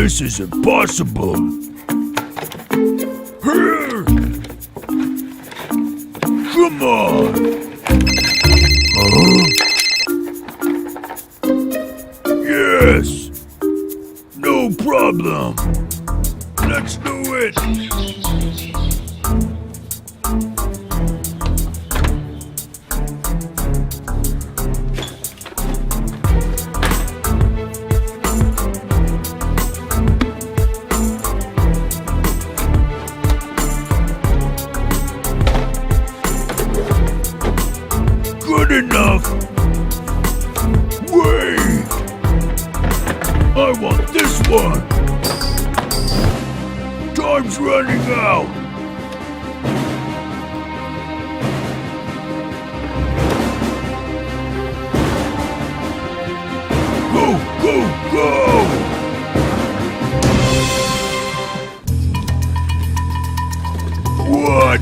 This is impossible. Here. Come on. Yes. No problem. Let's do it. Good enough. Wait. I want this one. Time's running out. Go, go, go! What?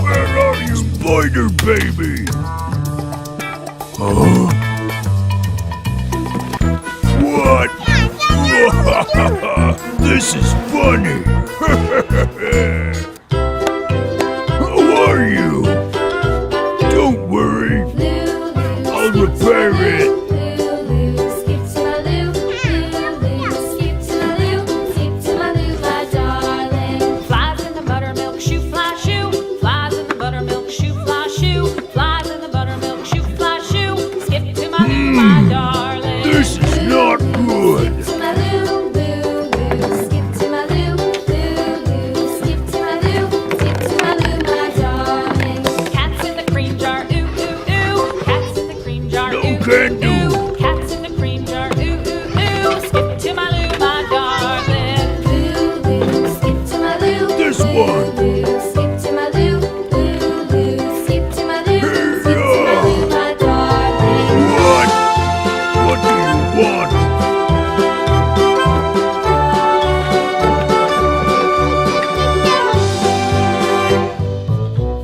Where are you, spider baby? Huh? What? This is funny. How are you? Don't worry. I'll repair it. This is not good. No can do. Cats in the cream jar, ooh, ooh, ooh. Skip to my loo, my darling. Loo, loo, skip to my loo. This one. Skip to my loo, loo, loo. Skip to my loo, skip to my loo, my darling. What? What do you want?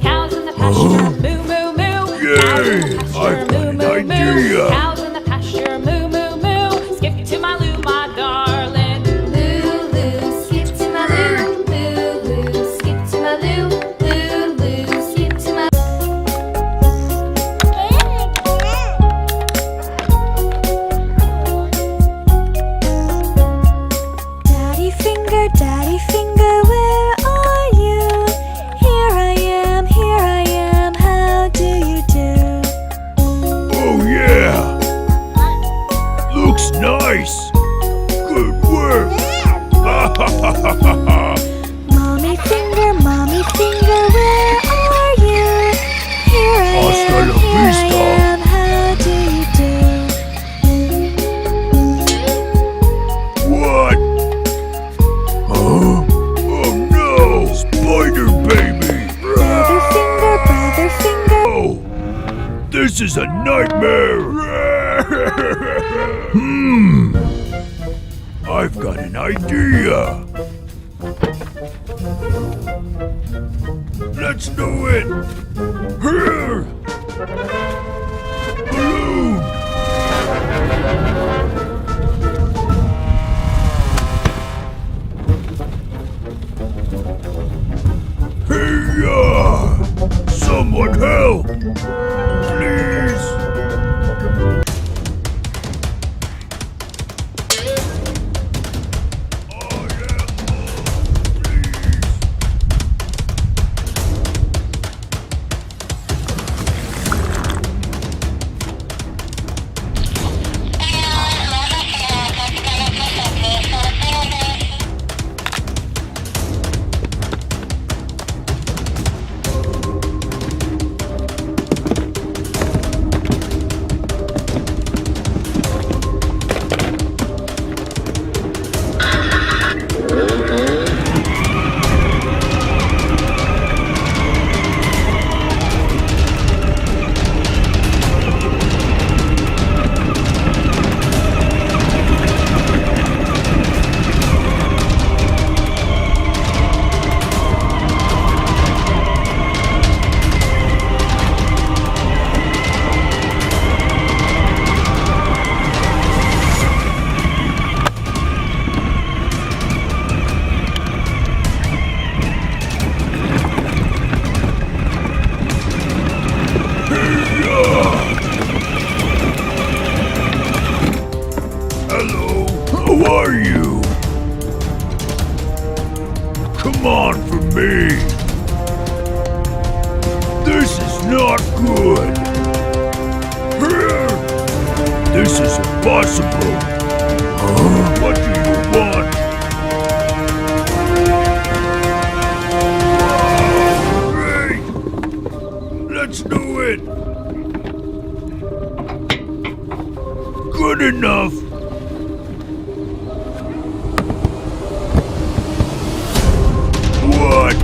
Cows in the pasture, moo, moo, moo. Yay! I've got an idea. Cows in the pasture, moo, moo, moo. Skip to my loo, my darling. Loo, loo, skip to my loo. Loo, loo, skip to my loo. Loo, loo, skip to my Daddy finger, where are you? Here I am, how do you do? Oh yeah! Looks nice! Good work! Mommy finger, where are you? Here Hasta la I vista. am, how do you do? What? Huh? Oh no! Spider baby! Brother finger, Oh! This is a nightmare! I've got an idea! Let's do it! Here! Balloon! Hey-ya! Someone help! Please! This is not good. This is impossible. What do you want? Great! Let's do it. Good enough. What?